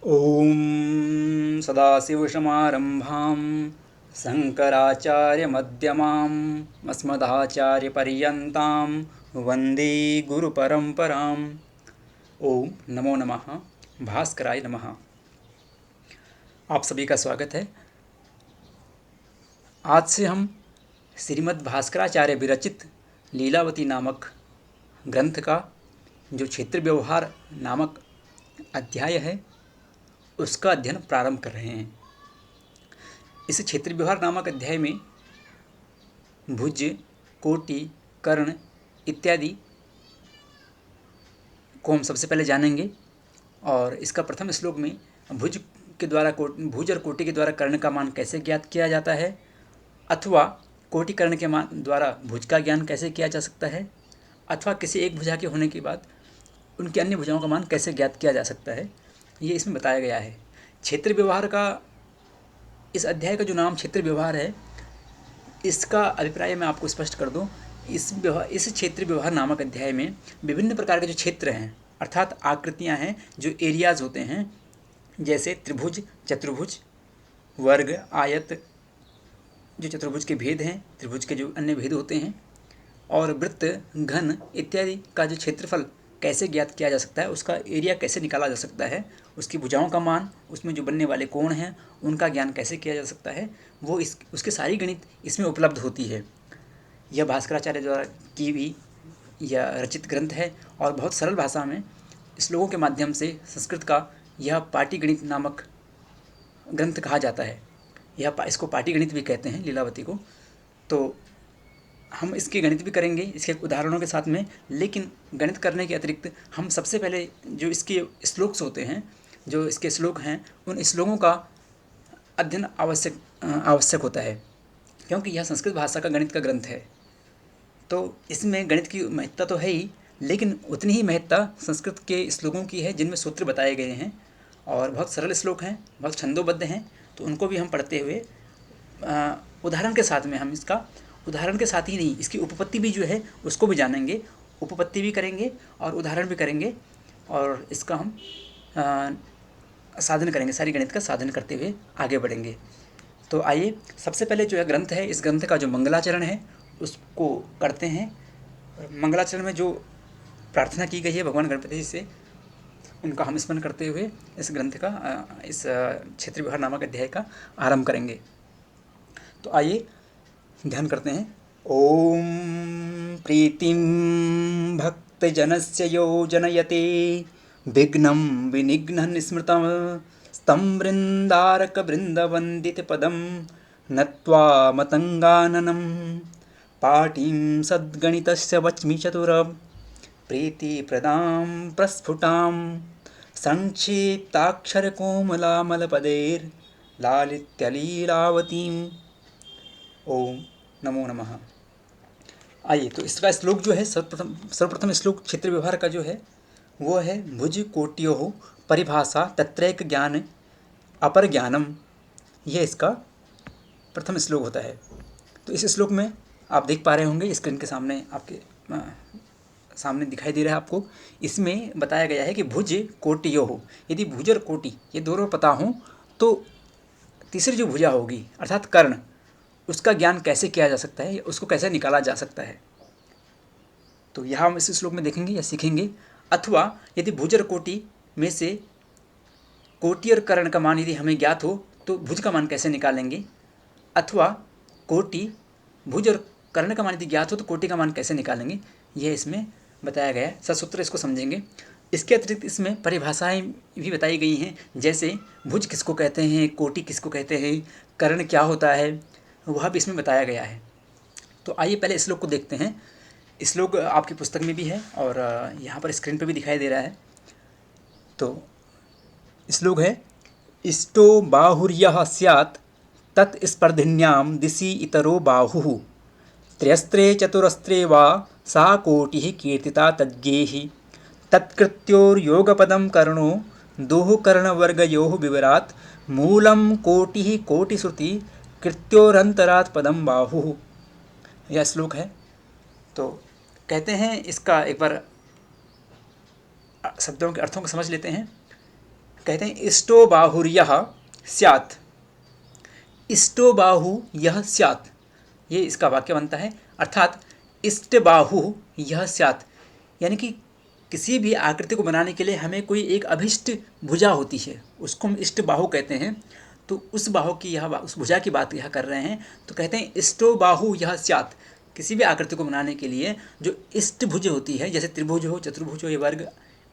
ॐ सदाशिवसमारम्भां शङ्कराचार्यमध्यमाम् अस्मदाचार्यपर्यन्तां वन्दे गुरुपरम्पराम्। ओम नमो नमः। भास्कराय नमः। आप सभी का स्वागत है। आज से हम श्रीमद् भास्कराचार्य विरचित लीलावती नामक ग्रंथ का जो क्षेत्र व्यवहार नामक अध्याय है उसका अध्ययन प्रारंभ कर रहे हैं। इस क्षेत्र व्यवहार नामक अध्याय में भुज, कोटि, कर्ण इत्यादि को हम सबसे पहले जानेंगे। और इसका प्रथम श्लोक में भुज भुज और कोटि के द्वारा कर्ण का मान कैसे ज्ञात किया जाता है, अथवा कोटि कर्ण के मान द्वारा भुज का ज्ञान कैसे किया जा सकता है, अथवा किसी एक भुजा के होने के बाद उनकी अन्य भुजाओं का मान कैसे ज्ञात किया जा सकता है, ये इसमें बताया गया है। क्षेत्र व्यवहार का इस अध्याय का जो नाम क्षेत्र व्यवहार है, इसका अभिप्राय मैं आपको स्पष्ट कर दूं। इस क्षेत्र व्यवहार नामक अध्याय में विभिन्न प्रकार के जो क्षेत्र हैं अर्थात आकृतियां हैं, जो एरियाज होते हैं, जैसे त्रिभुज, चतुर्भुज, वर्ग, आयत, जो चतुर्भुज के भेद हैं, त्रिभुज के जो अन्य भेद होते हैं, और वृत्त, घन इत्यादि का जो क्षेत्रफल कैसे ज्ञात किया जा सकता है, उसका एरिया कैसे निकाला जा सकता है, उसकी भुजाओं का मान, उसमें जो बनने वाले कोण हैं उनका ज्ञान कैसे किया जा सकता है, वो उसके सारी गणित इसमें उपलब्ध होती है। यह भास्कराचार्य द्वारा की भी यह रचित ग्रंथ है और बहुत सरल भाषा में श्लोकों के माध्यम से संस्कृत का यह पाटीगणित नामक ग्रंथ कहा जाता है। इसको पाटीगणित भी कहते हैं, लीलावती को। तो हम इसके गणित भी करेंगे इसके उदाहरणों के साथ में, लेकिन गणित करने के अतिरिक्त हम सबसे पहले जो इसके श्लोक्स होते हैं, जो इसके श्लोक हैं, उन श्लोकों का अध्ययन आवश्यक होता है, क्योंकि यह संस्कृत भाषा का गणित का ग्रंथ है। तो इसमें गणित की महत्ता तो है ही, लेकिन उतनी ही महत्ता संस्कृत के श्लोकों की है जिनमें सूत्र बताए गए हैं और बहुत सरल श्लोक हैं, बहुत छंदोबद्ध हैं। तो उनको भी हम पढ़ते हुए उदाहरण के साथ में, हम इसका उदाहरण के साथ ही नहीं, इसकी उपपत्ति भी जो है उसको भी जानेंगे, उपपत्ति भी करेंगे और उदाहरण भी करेंगे, और इसका हम साधन करेंगे, सारी गणित का साधन करते हुए आगे बढ़ेंगे। तो आइए, सबसे पहले जो है ग्रंथ है, इस ग्रंथ का जो मंगलाचरण है उसको करते हैं। मंगलाचरण में जो प्रार्थना की गई है भगवान गणपति जी से, उनका हम स्मरण करते हुए इस ग्रंथ का, इस क्षेत्र व्यवहार नामक अध्याय का आरंभ करेंगे। तो आइए ध्यान करते हैं। ओम प्रीतिं भक्तजनस्य यो जनयते विघ्नं विनिघ्नं स्मृतं स्तं वृन्दारकवृन्दवन्दितपदं नत्वा मतङ्गाननं पाठीं सद्गणितस्य वच्मि चतुरं प्रीतिप्रदां प्रस्फुटां संक्षिप्ताक्षरकोमलामलपदैर्लालित्यलीलावतीम्। ओम नमो नमः। आइए, तो इसका श्लोक जो है, सर्वप्रथम श्लोक क्षेत्र व्यवहार का जो है वो है भुज कोट्योः परिभाषा तत्रैक ज्ञान अपर ज्ञानम। यह इसका प्रथम श्लोक होता है। तो इस श्लोक में आप देख पा रहे होंगे, स्क्रीन के सामने आपके सामने दिखाई दे रहा है आपको। इसमें बताया गया है कि भुज कोटियोः, यदि भुज और कोटि ये दोनों पता हों तो तीसरी जो भुजा होगी अर्थात कर्ण, उसका ज्ञान कैसे किया जा सकता है, उसको कैसे निकाला जा सकता है, तो यहाँ हम इस श्लोक में देखेंगे या सीखेंगे। अथवा यदि भुज और कोटि में से कोटि और कर्ण का मान यदि हमें ज्ञात हो तो भुज का मान कैसे निकालेंगे, अथवा कोटि भुज और कर्ण का मान यदि ज्ञात हो तो कोटि का मान कैसे निकालेंगे, यह इसमें बताया गया है। ससूत्र इसको समझेंगे। इसके अतिरिक्त इसमें परिभाषाएं भी बताई गई हैं, जैसे भुज किसको कहते हैं, कोटि किसको कहते हैं, कर्ण क्या होता है, वह भी इसमें बताया गया है। तो आइए पहले श्लोक को देखते हैं। श्लोक आपकी पुस्तक में भी है और यहाँ पर स्क्रीन पर भी दिखाई दे रहा है। तो श्लोक है, इष्टो बाहुर्यः स्यात् तत्स्पर्धिन्यां दिशि इतरो बाहुः त्र्यस्त्रे चतुरस्त्रे वा सा कोटिः कीर्तिता तज्ञैः तत्कृत्योर्योगपदं कर्णो दोः कर्णवर्गयोः विवरात् मूलं कोटिः कोटिश्रुति कृत्योरंतरात् पदम बाहुः। यह श्लोक है। तो कहते हैं, इसका एक बार शब्दों के अर्थों को समझ लेते हैं। कहते हैं इष्टो बाहुर्यः स्यात्, इष्टो बाहु यह स्यात्, ये इसका वाक्य बनता है। अर्थात इष्ट बाहु यह स्यात्, यानी कि किसी भी आकृति को बनाने के लिए हमें कोई एक अभिष्ट भुजा होती है, उसको हम इष्ट बाहु कहते हैं। तो उस बाहु की यह उस भुजा की बात यह कर रहे हैं। तो कहते हैं इष्टो बाहु यह स्यात्, किसी भी आकृति को बनाने के लिए जो इष्ट भुज होती है, जैसे त्रिभुज हो, चतुर्भुज हो, ये वर्ग,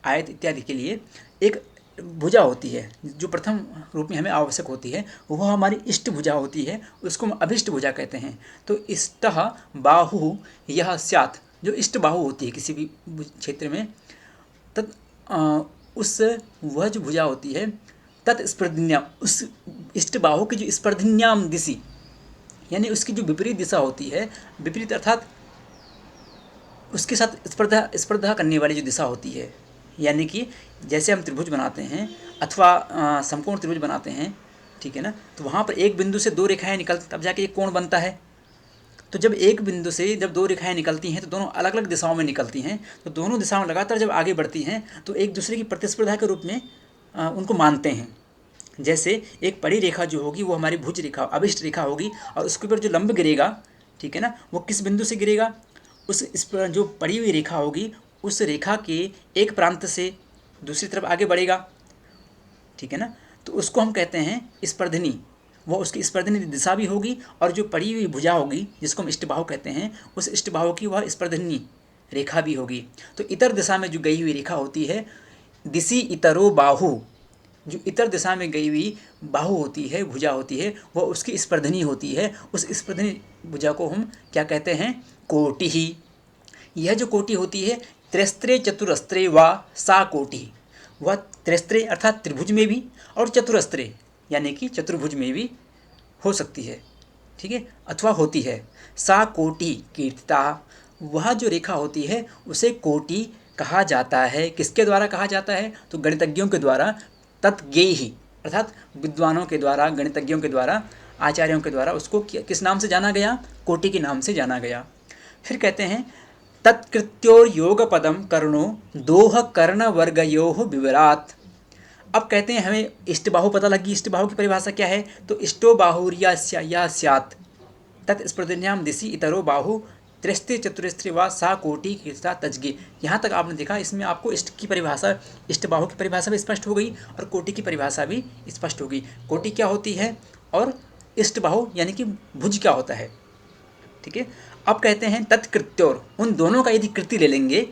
आयत इत्यादि के लिए एक भुजा होती है जो प्रथम रूप में हमें आवश्यक होती है, वह हमारी इष्ट भुजा होती है, उसको हम अभिष्ट भुजा कहते हैं। तो इष्टः बाहु यह स्यात्, जो इष्ट बाहु होती है किसी भी क्षेत्र में, तत् उस वह जो भुजा होती है तत्स्पर्धिन्याम, उस इष्ट बाहु की जो स्पर्धिन्याम दिशि, यानी उसकी जो विपरीत दिशा होती है, विपरीत अर्थात उसके साथ स्पर्धा करने वाली जो दिशा होती है, यानी कि जैसे हम त्रिभुज बनाते हैं अथवा समकोण त्रिभुज बनाते हैं, ठीक है ना, तो वहाँ पर एक बिंदु से दो रेखाएं निकलती तब जाके एक कोण बनता है। तो जब एक बिंदु से जब दो रेखाएं निकलती हैं तो दोनों अलग अलग दिशाओं में निकलती हैं, तो दोनों दिशाओं लगातार जब आगे बढ़ती हैं तो एक दूसरे की प्रतिस्पर्धा के रूप में उनको मानते हैं। जैसे एक पड़ी रेखा जो होगी वो हमारी भुज रेखा, अभिष्ट रेखा होगी, और उसके ऊपर जो लंब गिरेगा, ठीक है ना, वो किस बिंदु से गिरेगा, इस पर जो पड़ी हुई रेखा होगी उस रेखा के एक प्रांत से दूसरी तरफ आगे बढ़ेगा, ठीक है ना, तो उसको हम कहते हैं स्पर्धिनी। वो उसकी स्पर्धिनी दिशा भी होगी, और जो पड़ी हुई भुजा होगी जिसको हम इष्टबाहु कहते हैं, उस इष्टबाहु की वह स्पर्धिनी रेखा भी होगी। तो इतर दिशा में जो गई हुई रेखा होती है, दिशि इतरो बाहु, जो इतर दिशा में गई हुई बाहु होती है, भुजा होती है, वह उसकी स्पर्धिनी होती है। उस स्पर्धिनी भुजा को हम क्या कहते हैं, कोटि ही। यह जो कोटि होती है, त्रिस्त्रे चतुरस्त्रे वा सा कोटि, वह त्रिस्त्रे अर्थात त्रिभुज में भी और चतुरस्त्रे यानी कि चतुर्भुज में भी हो सकती है, ठीक है, अथवा होती है। सा कोटि कीर्तिता, वह जो रेखा होती है उसे कोटि कहा जाता है। किसके द्वारा कहा जाता है, तो गणितज्ञों के द्वारा, तत्ज्ञेहि अर्थात विद्वानों के द्वारा, गणितज्ञों के द्वारा, आचार्यों के द्वारा उसको किस नाम से जाना गया, कोटि के नाम से जाना गया। फिर कहते हैं तत्कृत्योर योग पदम कर्णो दोह कर्ण वर्गयोः विवरात। अब कहते हैं हमें इष्टबाहु पता लगी, इष्टबाहु की परिभाषा क्या है, तो इष्टो बाहुर्या स्यात् तत्स्पर्धिन्याम दिशि इतरो बाहु त्रिस्त्रे चतुरस्त्रे वा सा कोटि कीर्तिता तज्ञे। यहाँ तक आपने देखा, इसमें आपको इष्ट की परिभाषा, इष्टबाहु की परिभाषा भी स्पष्ट हो गई और कोटि की परिभाषा भी स्पष्ट हो गई। कोटि क्या होती है और इष्टबाहु यानी कि भुज क्या होता है, ठीक है। अब कहते हैं तत्कृत्योर, उन दोनों का यदि कृति ले लेंगे,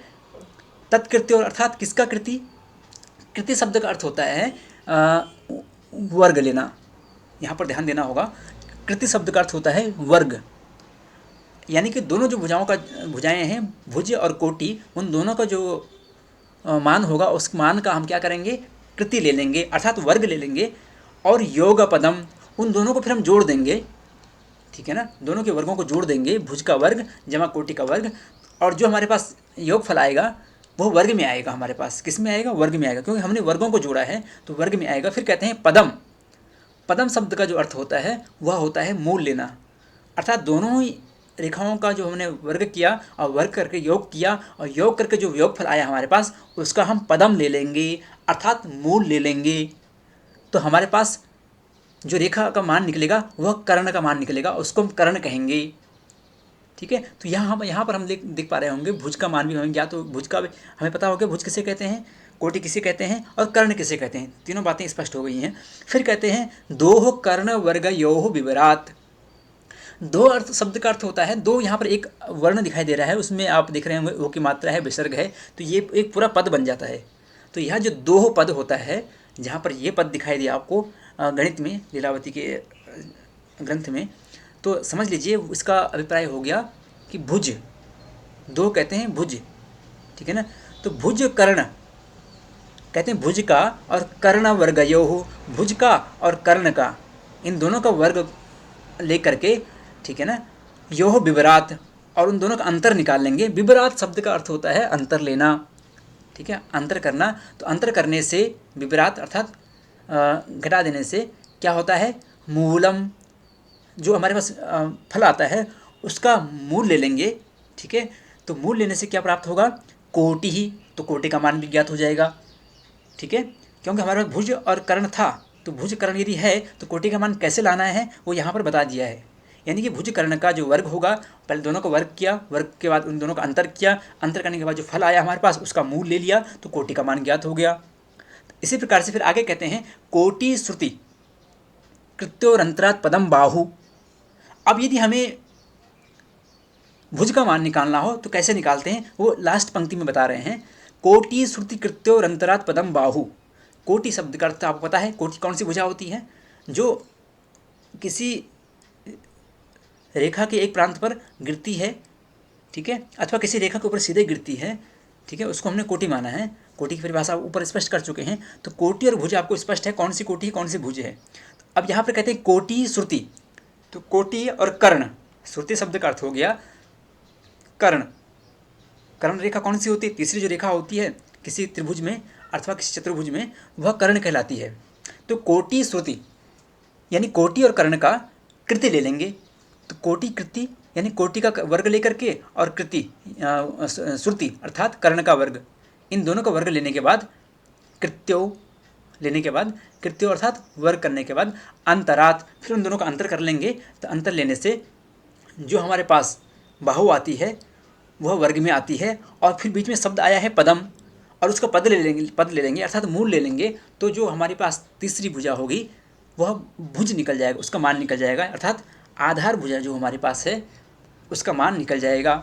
तत्कृत्योर अर्थात किसका कृति, कृति शब्द का अर्थ होता है वर्ग लेना। यहाँ पर ध्यान देना होगा, कृति शब्द का अर्थ होता है वर्ग, यानी कि दोनों जो भुजाएं हैं, भुज और कोटि, उन दोनों का जो मान होगा उस मान का हम क्या करेंगे, कृति ले लेंगे अर्थात वर्ग ले लेंगे। और योग पदम, उन दोनों को फिर हम जोड़ देंगे, ठीक है ना, दोनों के वर्गों को जोड़ देंगे, भुज का वर्ग जमा कोटि का वर्ग, और जो हमारे पास योगफल आएगा वो वर्ग में आएगा, हमारे पास किस में आएगा, वर्ग में आएगा, क्योंकि हमने वर्गों को जोड़ा है तो वर्ग में आएगा। फिर कहते हैं पदम, पदम शब्द का जो अर्थ होता है वह होता है मूल लेना, अर्थात दोनों ही रेखाओं का जो हमने वर्ग किया और वर्ग करके योग किया और योग करके जो योगफल आया हमारे पास उसका हम पदम ले लेंगे अर्थात मूल ले लेंगे। तो हमारे पास जो रेखा का मान निकलेगा वह कर्ण का मान निकलेगा, उसको हम कर्ण कहेंगे, ठीक है। तो यहाँ पर हम देख पा रहे होंगे भुज का मान भी हमें ज्ञात, तो भुज का हमें पता होगा भुज किसे कहते हैं, कोटि किसे कहते हैं और कर्ण किसे कहते हैं, तीनों बातें स्पष्ट हो गई हैं। फिर कहते हैं दोह कर्ण वर्गयोः विवरात। दो अर्थ शब्द का अर्थ होता है दो, यहाँ पर एक वर्ण दिखाई दे रहा है, उसमें आप देख रहे होंगे वो की मात्रा है, विसर्ग है, तो ये एक पूरा पद बन जाता है। तो यह जो दोह पद होता है, जहाँ पर ये पद दिखाई दिया आपको गणित में, लीलावती के ग्रंथ में, तो समझ लीजिए इसका अभिप्राय हो गया कि भुज, दो कहते हैं भुज, ठीक है ना। तो भुज कर्ण कहते हैं, भुज का और कर्ण वर्गयोः, भुज का और कर्ण का, इन दोनों का वर्ग लेकर के, ठीक है ना, योः विवरात, और उन दोनों का अंतर निकाल लेंगे। विवरात शब्द का अर्थ होता है अंतर लेना, ठीक है, अंतर करना। तो अंतर करने से विवरात अर्थात घटा देने से क्या होता है, मूलम, जो हमारे पास फल आता है उसका मूल ले लेंगे, ठीक है। तो मूल लेने से क्या प्राप्त होगा, कोटि ही, तो कोटि का मान भी ज्ञात हो जाएगा, ठीक है। क्योंकि हमारे पास भुज और कर्ण था, तो भुज कर्ण यदि है तो कोटि का मान कैसे लाना है वो यहाँ पर बता दिया है। यानी कि भुज कर्ण का जो वर्ग होगा, पहले दोनों का वर्ग किया, वर्ग के बाद उन दोनों का अंतर किया, अंतर करने के बाद जो फल आया हमारे पास उसका मूल ले लिया तो कोटि का मान ज्ञात हो गया। इसी प्रकार से फिर आगे कहते हैं कोटि श्रुति कृत्योरंतरात् पदम बाहु। अब यदि हमें भुज का मान निकालना हो तो कैसे निकालते हैं वो लास्ट पंक्ति में बता रहे हैं। कोटि श्रुति कृत्योरंतरात् पदम बाहु। कोटि शब्द का अर्थ आपको पता है, कोटि कौन सी भुजा होती है? जो किसी रेखा के एक प्रांत पर गिरती है, ठीक है, अथवा किसी रेखा के ऊपर सीधे गिरती है, ठीक है, उसको हमने कोटि माना है। कोटि की परिभाषा ऊपर स्पष्ट कर चुके हैं। तो कोटि और भुज आपको स्पष्ट है कौन सी कोटि है कौन सी भुज है। अब यहाँ पर कहते हैं कोटि श्रुति, तो कोटि और कर्ण, श्रुति शब्द का अर्थ हो गया कर्ण। कर्ण रेखा कौन सी होती है? तीसरी जो रेखा होती है किसी त्रिभुज में अथवा किसी चतुर्भुज में, वह कर्ण कहलाती है। तो कोटि श्रुति यानी कोटि और कर्ण का कृति ले लेंगे, तो कोटि कृति यानी कोटि का वर्ग लेकर के और कृति श्रुति अर्थात कर्ण का वर्ग, इन दोनों का वर्ग लेने के बाद कृत्यो लेने के बाद, कृत्यो अर्थात वर्ग करने के बाद अंतरात, फिर उन दोनों का अंतर कर लेंगे। तो अंतर लेने से जो हमारे पास बाहु आती है वह वर्ग में आती है, और फिर बीच में शब्द आया है पदम, और उसका पद ले लेंगे अर्थात मूल ले लेंगे। तो जो हमारे पास तीसरी भुजा होगी वह भुज निकल जाएगा, उसका मान निकल जाएगा, अर्थात आधार भुजा जो हमारे पास है उसका मान निकल जाएगा।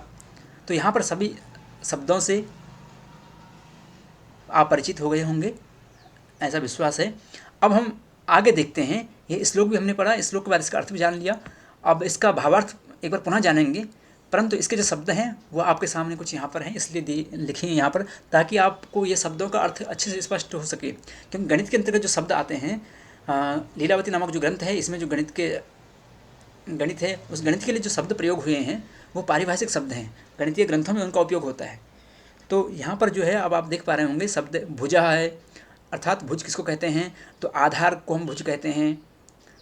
तो यहाँ पर सभी शब्दों से आप परिचित हो गए होंगे, ऐसा विश्वास है। अब हम आगे देखते हैं, ये श्लोक भी हमने पढ़ा, श्लोक के बाद इसका अर्थ भी जान लिया। अब इसका भावार्थ एक बार पुनः जानेंगे, परंतु इसके जो शब्द हैं वो आपके सामने कुछ यहाँ पर हैं, इसलिए लिखे हैं यहाँ पर ताकि आपको ये शब्दों का अर्थ अच्छे से स्पष्ट हो सके। क्योंकि गणित के अंतर्गत जो शब्द आते हैं, लीलावती नामक जो ग्रंथ है इसमें जो गणित है उस गणित के लिए जो शब्द प्रयोग हुए हैं वो पारिभाषिक शब्द हैं, गणितीय ग्रंथों में उनका उपयोग होता है। तो यहाँ पर जो है अब आप देख पा रहे होंगे शब्द भुजा है, अर्थात भुज किसको कहते हैं? तो आधार को हम भुज कहते हैं।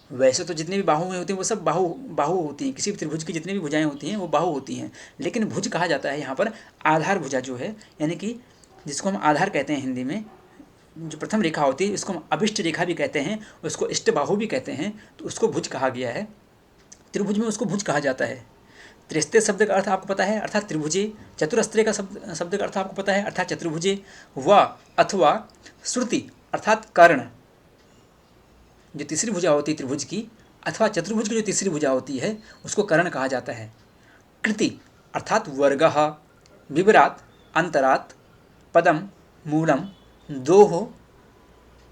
वैसे तो जितनी भी बाहुएं होती हैं वो सब बाहु होती हैं, किसी भी त्रिभुज की जितनी भी भुजाएं होती हैं वो बाहु होती हैं, लेकिन भुज कहा जाता है यहाँ पर आधार भुजा जो है, यानी कि जिसको हम आधार कहते हैं हिंदी में, जो प्रथम रेखा होती है इसको हम अभिष्ट रेखा भी कहते हैं, उसको इष्ट बाहु भी कहते हैं, तो उसको भुज कहा गया है। त्रिभुज में उसको भुज कहा जाता है। त्रिस्ते शब्द का अर्थ आपको पता है अर्थात त्रिभुजे। चतुरस्त्रे का शब्द का अर्थ आपको पता है अर्थात चतुर्भुजे। व अथवा श्रुति अर्थात कर्ण, जो तीसरी भुजा होती है त्रिभुज की, अथवा चतुर्भुज की जो तीसरी भुजा होती है उसको कर्ण कहा जाता है। कृति अर्थात वर्गः, विवरात अंतरात, पदम मूलम, दोह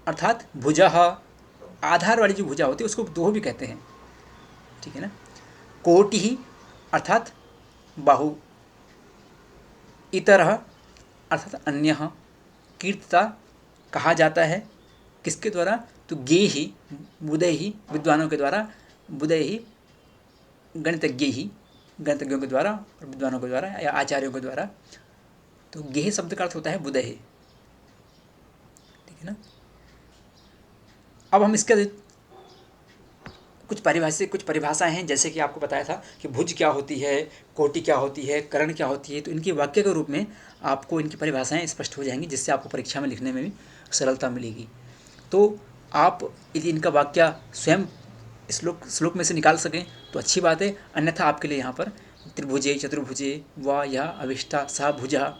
अर्थात भुजः, आधार वाली जो भुजा होती है उसको दोह भी कहते हैं, ठीक है ना। कोटि अर्थात बाहु, इतरः अर्थात अन्यः, कीर्तता कहा जाता है किसके द्वारा? तो गेहि बुधैहि, विद्वानों के द्वारा, बुधैहि गणितज्ञों के द्वारा और विद्वानों के द्वारा या आचार्यों के द्वारा। तो गेहि शब्द का अर्थ होता है बुधैहि, ठीक है ना। अब हम इसका कुछ परिभाषाएं हैं, जैसे कि आपको बताया था कि भुज क्या होती है, कोटि क्या होती है, कर्ण क्या होती है, तो इनके वाक्य के रूप में आपको इनकी परिभाषाएं स्पष्ट हो जाएंगी, जिससे आपको परीक्षा में लिखने में भी सरलता मिलेगी। तो आप यदि इनका वाक्य स्वयं श्लोक में से निकाल सकें तो अच्छी बात है, अन्यथा आपके लिए यहाँ पर त्रिभुजे, चतुर्भुजे, व या अविष्टा सा भुजा,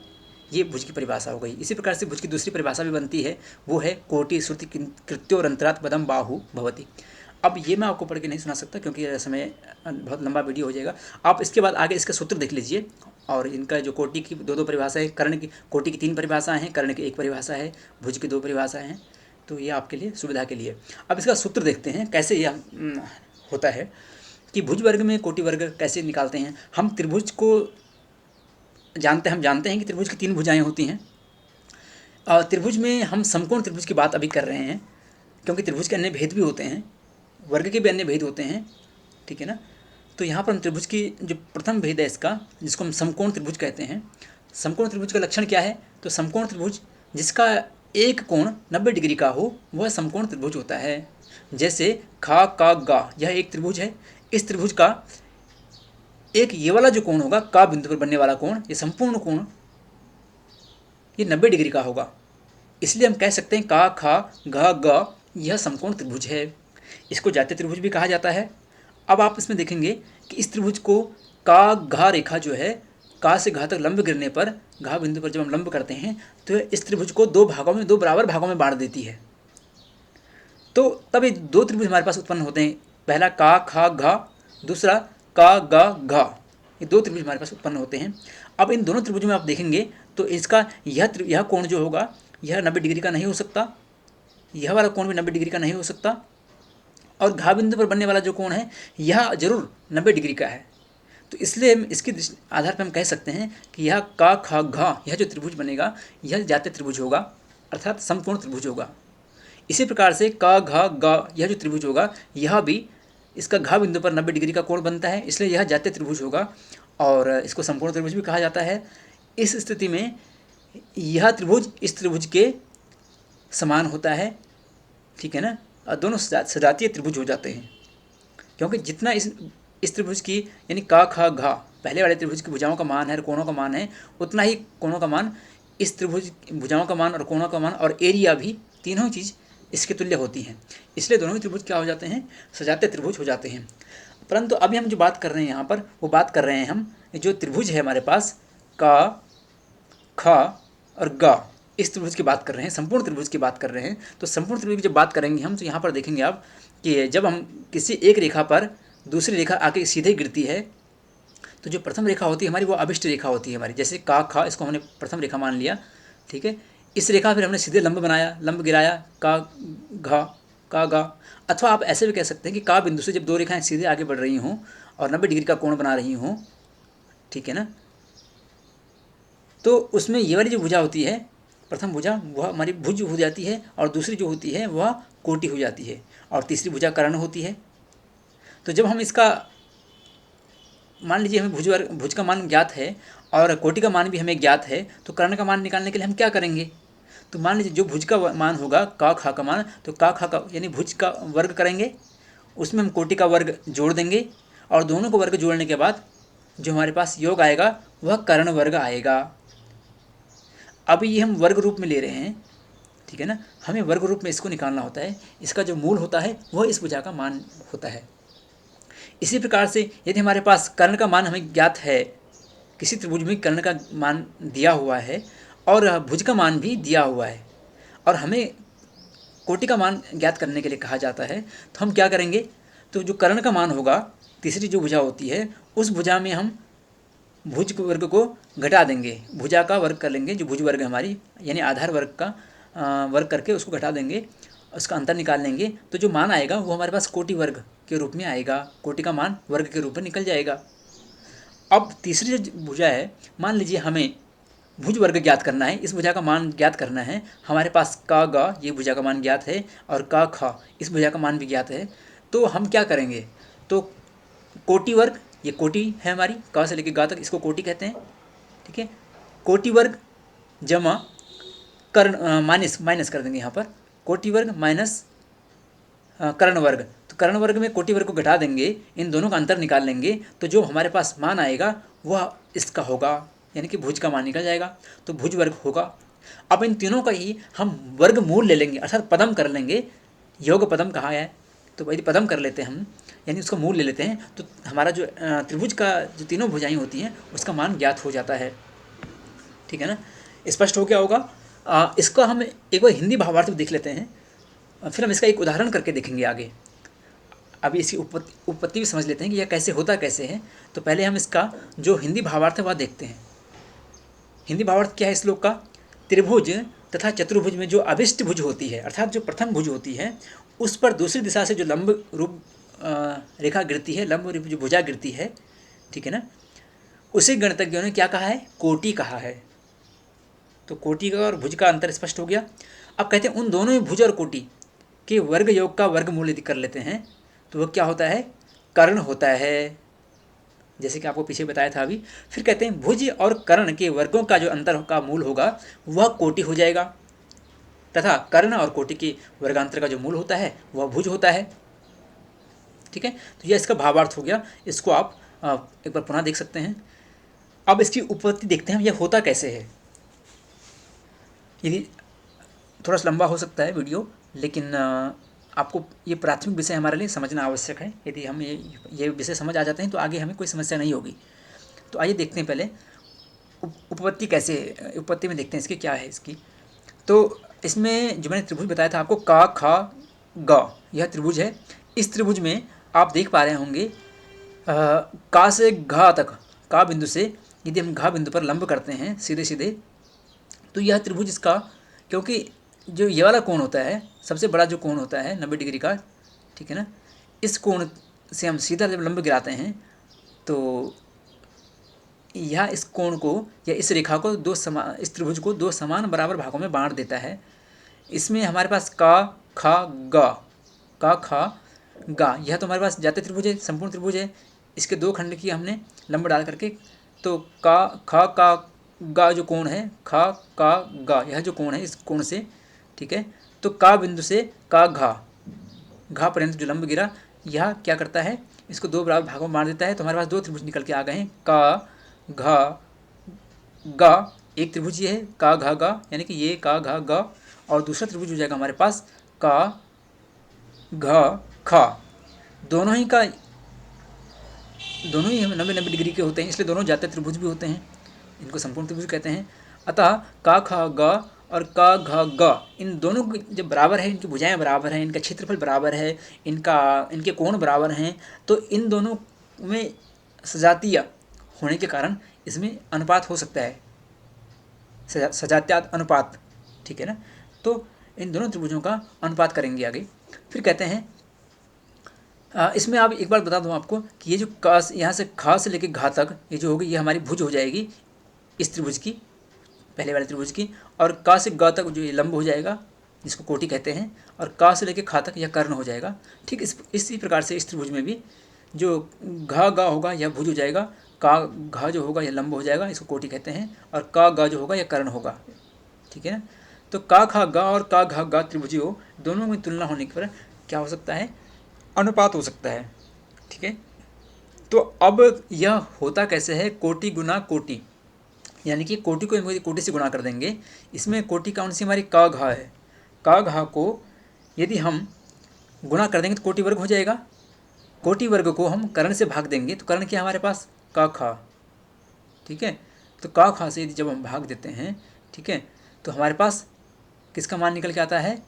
ये भुज की परिभाषा हो गई। इसी प्रकार से भुज की दूसरी परिभाषा भी बनती है, वो है कोटि श्रुति कृत्योरंतरात् पदम बाहु भवति। अब ये मैं आपको पढ़ के नहीं सुना सकता क्योंकि समय बहुत लंबा वीडियो हो जाएगा। आप इसके बाद आगे इसका सूत्र देख लीजिए, और इनका जो कोटि की दो परिभाषा है, कर्ण की कोटि की 3 परिभाषाएं हैं, कर्ण की 1 परिभाषा है, भुज की 2 परिभाषाएं हैं, तो ये आपके लिए सुविधा के लिए। अब इसका सूत्र देखते हैं कैसे यह होता है कि भुज वर्ग में कोटि वर्ग कैसे निकालते हैं। हम त्रिभुज को जानते हैं कि त्रिभुज की 3 भुजाएं होती हैं, और त्रिभुज में हम समकोण त्रिभुज की बात अभी कर रहे हैं, क्योंकि त्रिभुज के अन्य भेद भी होते हैं, वर्ग के भी अन्य भेद होते हैं, ठीक है ना। तो यहाँ पर हम त्रिभुज की जो प्रथम भेद है इसका, जिसको हम समकोण त्रिभुज कहते हैं। समकोण त्रिभुज का लक्षण क्या है? तो समकोण त्रिभुज जिसका एक कोण 90 डिग्री का हो वह समकोण त्रिभुज होता है। जैसे खा का गा, यह एक त्रिभुज है, इस त्रिभुज का एक ये वाला जो कोण होगा, का बिंदु पर बनने वाला कोण, ये संपूर्ण कोण ये 90 डिग्री का होगा। इसलिए हम कह सकते हैं का खा घ ग यह समकोण त्रिभुज है। इसको जातीय त्रिभुज भी कहा जाता है। अब आप इसमें देखेंगे कि इस त्रिभुज को का घा रेखा जो है, का से घा तक लंब गिरने पर, घा बिंदु पर जब हम लंब करते हैं तो इस त्रिभुज को दो भागों में, दो बराबर भागों में बांट देती है। तो तब ये दो त्रिभुज हमारे पास उत्पन्न होते हैं, पहला का खा घा, दूसरा का ग घा। ये दो त्रिभुज हमारे पास उत्पन्न होते हैं। अब इन दोनों त्रिभुजों में आप देखेंगे तो इसका यह कोण जो होगा यह 90 डिग्री का नहीं हो सकता, यह वाला कोण भी 90 डिग्री का नहीं हो सकता, और घा बिंदु पर बनने वाला जो कोण है यह जरूर 90 डिग्री का है। तो इसलिए इसके आधार पर हम कह सकते हैं कि यह का खा घा यह जो त्रिभुज बनेगा यह जातीय त्रिभुज होगा, अर्थात समकोण त्रिभुज होगा। इसी प्रकार से का घा गा यह जो त्रिभुज होगा यह भी, इसका घा बिंदु पर 90 डिग्री का कोण बनता है, इसलिए यह जातीय त्रिभुज होगा और इसको समकोण त्रिभुज भी कहा जाता है। इस स्थिति में यह त्रिभुज इस त्रिभुज के समान होता है, ठीक है ना, और दोनों सजातीय त्रिभुज हो जाते हैं, क्योंकि जितना इस त्रिभुज की यानी का खा घा पहले वाले त्रिभुज की भुजाओं का मान है और कोणों का मान है, उतना ही कोणों का मान इस त्रिभुज भुजाओं का मान और कोणों का मान और एरिया भी, तीनों चीज़ इसके तुल्य होती हैं। इसलिए दोनों ही त्रिभुज क्या हो जाते हैं, सजातीय त्रिभुज हो जाते हैं। परंतु अभी हम जो बात कर रहे हैं यहाँ पर, वो बात कर रहे हैं हम जो त्रिभुज है हमारे पास का खा और गा, इस त्रिभुज की बात कर रहे हैं, संपूर्ण त्रिभुज की बात कर रहे हैं। तो संपूर्ण त्रिभुज की जब बात करेंगे हम, तो यहाँ पर देखेंगे आप कि जब हम किसी एक रेखा पर दूसरी रेखा आके सीधे गिरती है तो जो प्रथम रेखा होती है हमारी वो अभिष्ट रेखा होती है हमारी। जैसे का खा, इसको हमने प्रथम रेखा मान लिया, ठीक है। इस रेखा फिर हमने सीधे लंब बनाया, लंब गिराया, का घा का गा। अथवा आप ऐसे भी कह सकते हैं कि का बिंदु से जब दो रेखाएं सीधे आगे बढ़ रही हों और 90 डिग्री का कोण बना रही हों, ठीक है ना, तो उसमें ये वाली जो भुजा होती है, प्रथम भुजा वह हमारी भुज हो जाती है और दूसरी जो होती है वह कोटि हो जाती है और तीसरी भुजा कर्ण होती है। तो जब हम इसका मान लीजिए हमें भुज का मान ज्ञात है और कोटि का मान भी हमें ज्ञात है, तो कर्ण का मान निकालने के लिए हम क्या करेंगे, तो मान लीजिए जो भुज का मान होगा का खा का मान, तो का खा का यानी भुज का वर्ग करेंगे, उसमें हम कोटि का वर्ग जोड़ देंगे और दोनों को वर्ग जोड़ने के बाद जो हमारे पास योग आएगा वह कर्ण वर्ग आएगा। अभी ये हम वर्ग रूप में ले रहे हैं, ठीक है ना, हमें वर्ग रूप में इसको निकालना होता है। इसका जो मूल होता है वह इस भुजा का मान होता है। इसी प्रकार से यदि हमारे पास कर्ण का मान हमें ज्ञात है, किसी त्रिभुज में कर्ण का मान दिया हुआ है और भुज का मान भी दिया हुआ है और हमें कोटि का मान ज्ञात करने के लिए कहा जाता है, तो हम क्या करेंगे, तो जो कर्ण का मान होगा, तीसरी जो भुजा होती है उस भुजा में हम भुज वर्ग को घटा देंगे, भुजा का वर्ग कर लेंगे, जो भुज वर्ग हमारी यानी आधार वर्ग का वर्ग करके उसको घटा देंगे, उसका अंतर निकाल लेंगे, तो जो मान आएगा वो हमारे पास कोटि वर्ग के रूप में आएगा, कोटि का मान वर्ग के रूप में निकल जाएगा। अब तीसरी जो भुजा है, मान लीजिए हमें भुज वर्ग ज्ञात करना है, इस भुजा का मान ज्ञात करना है, हमारे पास का गा ये भुजा का मान ज्ञात है और का खा इस भुजा का मान भी ज्ञात है, तो हम क्या करेंगे, तो कोटि वर्ग, ये कोटि है हमारी, का से लेकर गा तक इसको कोटि कहते हैं, ठीक है, कोटि वर्ग जमा कर्ण माइनस कर देंगे यहाँ पर, कोटि वर्ग माइनस कर्ण वर्ग, तो कर्ण वर्ग में कोटि वर्ग को घटा देंगे, इन दोनों का अंतर निकाल लेंगे, तो जो हमारे पास मान आएगा वह इसका होगा, यानी कि भुज का मान निकल जाएगा, तो भुज वर्ग होगा। अब इन तीनों का ही हम वर्ग मूल ले लेंगे, अर्थात पदम कर लेंगे, योग पदम कहा है, तो यदि पदम कर लेते हैं हम, यानी उसका मूल ले लेते हैं, तो हमारा जो त्रिभुज का जो तीनों भुजाएं होती हैं उसका मान ज्ञात हो जाता है, ठीक है ना। स्पष्ट हो गया होगा। इसका हम एक बार हिंदी भावार्थ देख लेते हैं, फिर हम इसका एक उदाहरण करके देखेंगे आगे। अभी इसकी उत्पत्ति भी समझ लेते हैं कि यह कैसे होता कैसे है। तो पहले हम इसका जो हिंदी भावार्थ है वह देखते हैं। हिंदी भावार्थ क्या है इस श्लोक का, त्रिभुज तथा चतुर्भुज में जो अभिष्ट भुज होती है, अर्थात जो प्रथम भुज होती है, उस पर दूसरी दिशा से जो लंब रूप रेखा गिरती है, लंब रूप जो भुजा गिरती है, ठीक है ना, उसे गणितज्ञों ने क्या कहा है, कोटि कहा है। तो कोटि का और भुज का अंतर स्पष्ट हो गया। अब कहते हैं उन दोनों ही भुज और कोटि के वर्ग योग का वर्गमूल यदि कर लेते हैं तो वह क्या होता है, कर्ण होता है, जैसे कि आपको पीछे बताया था अभी। फिर कहते हैं भुज और कर्ण के वर्गों का जो अंतर का मूल होगा वह कोटि हो जाएगा, तथा कर्ण और कोटि के वर्गांतर का जो मूल होता है वह भुज होता है, ठीक है। तो यह इसका भावार्थ हो गया। इसको आप एक बार पुनः देख सकते हैं। अब इसकी उत्पत्ति देखते हैं, यह होता कैसे है। यदि थोड़ा सा लंबा हो सकता है वीडियो, लेकिन आपको ये प्राथमिक विषय हमारे लिए समझना आवश्यक है। यदि हम ये विषय समझ आ जाते हैं तो आगे हमें कोई समस्या नहीं होगी। तो आइए देखते हैं पहले उपपत्ति कैसे, उपपत्ति में देखते हैं इसकी क्या है इसकी। तो इसमें जो मैंने त्रिभुज बताया था आपको, का खा ग, यह त्रिभुज है। इस त्रिभुज में आप देख पा रहे होंगे का से घा तक, का बिंदु से यदि हम घा बिंदु पर लंब करते हैं सीधे सीधे, तो यह त्रिभुज इसका, क्योंकि जो ये वाला कोण होता है सबसे बड़ा जो कोण होता है 90 डिग्री का, ठीक है ना, इस कोण से हम सीधा जब लंब गिराते हैं तो यह इस कोण को या इस रेखा को इस त्रिभुज को दो समान बराबर भागों में बांट देता है। इसमें हमारे पास का खा गा, का खा गा, यह तो हमारे पास जातीय त्रिभुज है, संपूर्ण त्रिभुज है। इसके दो खंड की हमने लंब डाल करके, तो का खा का गा जो कोण है, खा का गा, यह जो कोण है इस कोण से, ठीक है, तो का बिंदु से का घा पर्यंत जो लंब गिरा, यह क्या करता है, इसको दो बराबर भागों में बांट देता है। तो हमारे पास दो त्रिभुज निकल के आ गए हैं, का घा गा, एक त्रिभुज ये है का घा गा, यानी कि ये का घा गा, और दूसरा त्रिभुज हो जाएगा हमारे पास का घा खा। दोनों ही 90 डिग्री के होते हैं, इसलिए दोनों जातीय त्रिभुज भी होते हैं, इनको संपूर्ण त्रिभुज कहते हैं। अतः का खा गा और का घा गा, इन दोनों जब बराबर है, इनकी भुजाएं बराबर हैं, इनका क्षेत्रफल बराबर है, इनके कोण बराबर हैं, तो इन दोनों में सजातीय होने के कारण इसमें अनुपात हो सकता है, सजात्याद अनुपात, ठीक है ना। तो इन दोनों त्रिभुजों का अनुपात करेंगे आगे। फिर कहते हैं इसमें आप एक बार बता दूं आपको कि ये जो का यहाँ से खा से लेकर घा तक ये जो होगी, ये हमारी भुज हो जाएगी इस त्रिभुज की, पहले वाले त्रिभुज की, और का से गा तक जो ये लंब हो जाएगा जिसको कोटि कहते हैं, और का से लेकर खा तक यह कर्ण हो जाएगा। ठीक इसी प्रकार से इस त्रिभुज में भी जो घा गा होगा यह भुज हो जाएगा, का घा जो होगा यह लंब हो जाएगा, इसको कोटि कहते हैं, और का गा जो होगा यह कर्ण होगा, ठीक है ना। तो का खा गा और का घा गा त्रिभुजियों दोनों में तुलना होने पर क्या हो सकता है, अनुपात हो सकता है, ठीक है। तो अब यह होता कैसे है, कोटि गुना कोटि, यानी कि कोटि को कोटि से गुणा कर देंगे। इसमें कोटि कौन सी हमारी का घा है, का घा को यदि हम गुणा कर देंगे तो कोटि वर्ग हो जाएगा, कोटि वर्ग को हम कर्ण से भाग देंगे तो कर्ण क्या हमारे पास का खा, ठीक है। तो का खा से यदि जब हम भाग देते हैं, ठीक है, तो हमारे पास किसका मान निकल के आता है,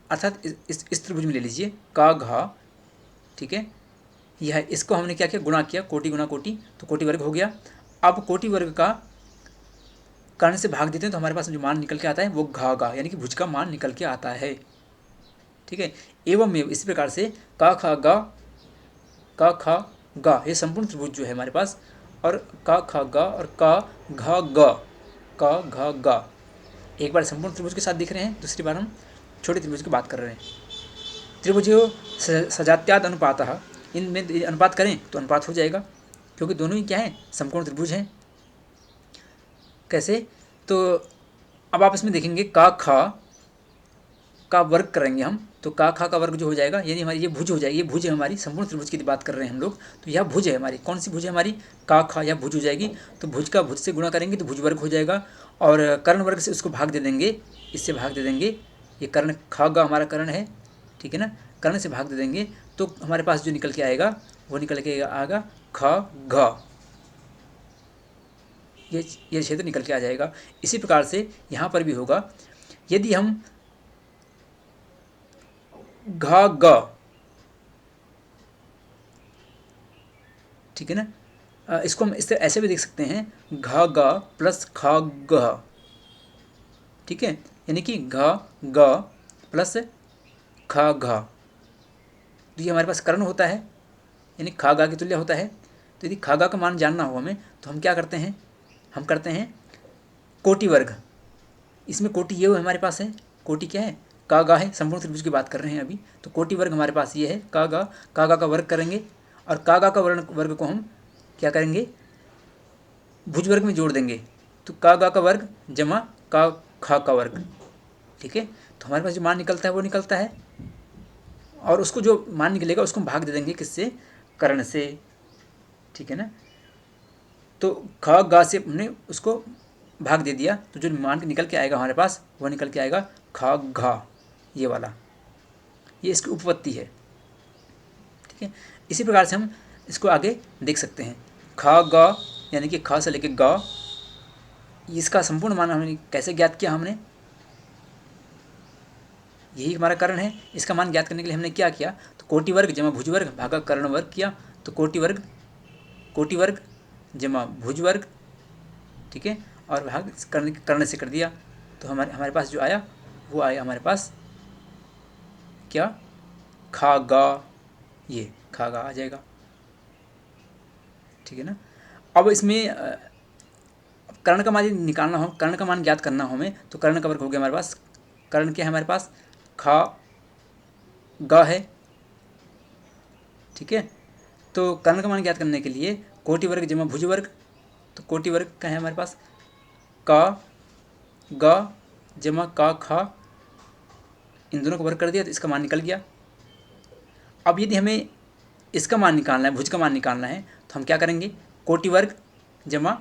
अर्थात इस त्रिभुज में ले लीजिए का घा, ठीक है, यह इसको हमने क्या किया, गुणा किया, कोटि गुना कोटि, तो कोटि वर्ग हो गया। अब कोटि वर्ग का कर्ण से भाग देते हैं तो हमारे पास जो मान निकल के आता है वो घा गा, यानी कि भुज का मान निकल के आता है, ठीक है। एवं इसी प्रकार से का खा गा ये संपूर्ण त्रिभुज जो है हमारे पास, और का खा गा और का घा गा एक बार संपूर्ण त्रिभुज के साथ दिख रहे हैं, दूसरी बार हम छोटे त्रिभुज की बात कर रहे हैं। त्रिभुजो सजात्याद अनुपात, इनमें अनुपात करें तो अनुपात हो जाएगा, क्योंकि दोनों ही क्या है, समकोण त्रिभुज हैं। कैसे, तो अब आप इसमें देखेंगे का खा का वर्ग करेंगे हम, तो का खा का वर्ग जो हो जाएगा, यानी हमारी ये भुज हो जाएगी, ये भुज है हमारी, संपूर्ण त्रिभुज की बात कर रहे हैं हम लोग, तो यह भुज है हमारी, कौन सी भुज है हमारी, का खा, यह भुज हो जाएगी। तो भुज का भुज से गुणा करेंगे तो भुज वर्ग हो जाएगा, और कर्ण वर्ग से उसको भाग दे देंगे, इससे भाग दे देंगे, ये कर्ण खा गा हमारा कर्ण है, ठीक है ना, कर्ण से भाग दे देंगे तो हमारे पास जो निकल के आएगा वो निकल के आएगा खा घा, ये क्षेत्र निकल के आ जाएगा। इसी प्रकार से यहाँ पर भी होगा, यदि हम घा गा, ठीक है ना, इसको हम इस ऐसे भी देख सकते हैं, घा गा प्लस खा गा, ठीक है, यानी कि घा गा प्लस खा घा, तो ये हमारे पास कर्ण होता है, यानी खा गा की तुल्य होता है। तो यदि खा गा का मान जानना हो हमें तो हम क्या करते हैं, हम करते हैं कोटि वर्ग। इसमें कोटि ये हमारे पास है, कोटि क्या है, का गा है, संपूर्ण त्रिभुज की बात कर रहे हैं अभी, तो कोटि वर्ग हमारे पास ये है का गा का वर्ग करेंगे, और का गा का वर्ग को हम क्या करेंगे, भुज वर्ग में जोड़ देंगे, तो का गा का वर्ग जमा का खा का वर्ग, ठीक है। तो हमारे पास जो मान निकलता है वो निकलता है, और उसको जो मान निकलेगा उसको हम भाग दे देंगे किससे, कर्ण से, ठीक है ना। तो खा गा से हमने उसको भाग दे दिया तो जो मान निकल के आएगा हमारे पास वो निकल के आएगा खा घा, ये वाला, ये इसकी उपपत्ति है। ठीक है, इसी प्रकार से हम इसको आगे देख सकते हैं। खा गा यानी कि खा से लेके गा, इसका संपूर्ण मान हमने कैसे ज्ञात किया, हमने यही हमारा कर्ण है। इसका मान ज्ञात करने के लिए हमने क्या किया, तो कोटि वर्ग जमा भुज वर्ग भागा कर्ण वर्ग किया। तो कोटि वर्ग जमा भुज वर्ग, ठीक है, और भाग कर्ण से कर दिया। तो हमारे पास जो आया वो आया हमारे पास क्या, खा गा, ये खा गा आ जाएगा। ठीक है ना। अब इसमें कर्ण का मान निकालना हो, कर्ण का मान ज्ञात करना हो हमें, तो कर्ण का वर्ग हो गया हमारे पास, कर्ण क्या है हमारे पास, खा गा है। ठीक है, तो कर्ण का मान ज्ञात करने के लिए कोटि वर्ग जमा भुज वर्ग, तो कोटि वर्ग का है हमारे पास का गा जमा का खा, इन दोनों को वर्ग कर दिया तो इसका मान निकल गया। अब यदि हमें इसका मान निकालना है, भुज का मान निकालना है, तो हम क्या करेंगे, कोटि वर्ग जमा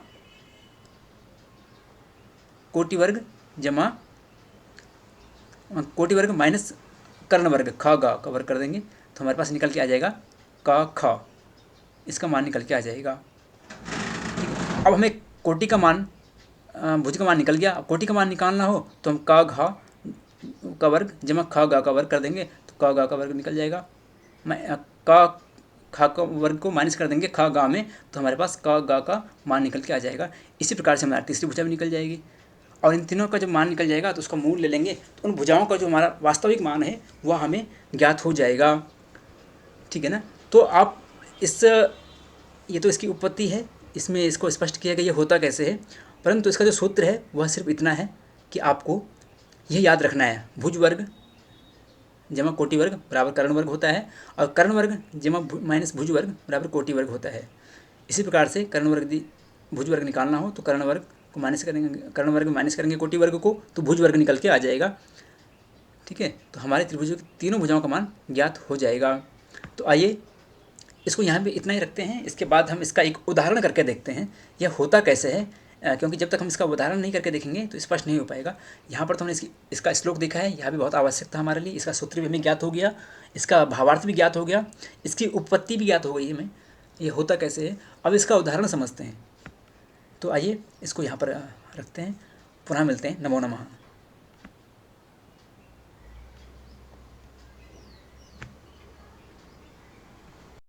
कोटि वर्ग माइनस कर्ण वर्ग खा गा का वर्ग कर देंगे तो हमारे पास निकल के आ जाएगा का खा, इसका मान निकल के आ जाएगा। ठीक है, अब हमें कोटि का मान भुज का मान निकल गया। अब कोटि का मान निकालना हो तो हम का घा का वर्ग जमा खा गा का वर्ग कर देंगे तो का गा का वर्ग निकल जाएगा। का खा का वर्ग को माइनस कर देंगे खा गा में तो हमारे पास का गा का मान निकल के आ जाएगा। इसी प्रकार से हमारी तीसरी भुजा भी निकल जाएगी और इन तीनों का जब मान निकल जाएगा तो उसका मूल ले लेंगे तो उन भुजाओं का जो हमारा वास्तविक मान है वह हमें ज्ञात हो जाएगा। ठीक है ना। तो आप ये तो इसकी उत्पत्ति है, इसमें इसको स्पष्ट किया गया ये होता कैसे है, परंतु इसका जो सूत्र है वह सिर्फ इतना है कि आपको यह याद रखना है, भुज वर्ग जमा कोटि वर्ग बराबर कर्ण वर्ग होता है और कर्ण वर्ग जमा माइनस भुज वर्ग बराबर कोटि वर्ग होता है। इसी प्रकार से कर्ण वर्ग भुज वर्ग निकालना हो तो कर्ण वर्ग को माइनस करेंगे, कर्ण वर्ग माइनस करेंगे कोटि वर्ग को तो भुज वर्ग निकल के आ जाएगा। ठीक है, तो हमारे त्रिभुजों की तीनों भुजाओं का मान ज्ञात हो जाएगा। तो आइए इसको यहाँ पे इतना ही रखते हैं, इसके बाद हम इसका एक उदाहरण करके देखते हैं यह होता कैसे है, क्योंकि जब तक हम इसका उदाहरण नहीं करके देखेंगे तो स्पष्ट नहीं हो पाएगा। यहाँ पर तो हमने इसका श्लोक देखा है, यह भी बहुत आवश्यक था हमारे लिए, इसका सूत्र भी हमें ज्ञात हो गया, इसका भावार्थ भी ज्ञात हो गया, इसकी उत्पत्ति भी ज्ञात हो गई हमें, ये होता कैसे है। अब इसका उदाहरण समझते हैं। तो आइए इसको यहाँ पर रखते हैं, पुनः मिलते हैं। नमो नमः।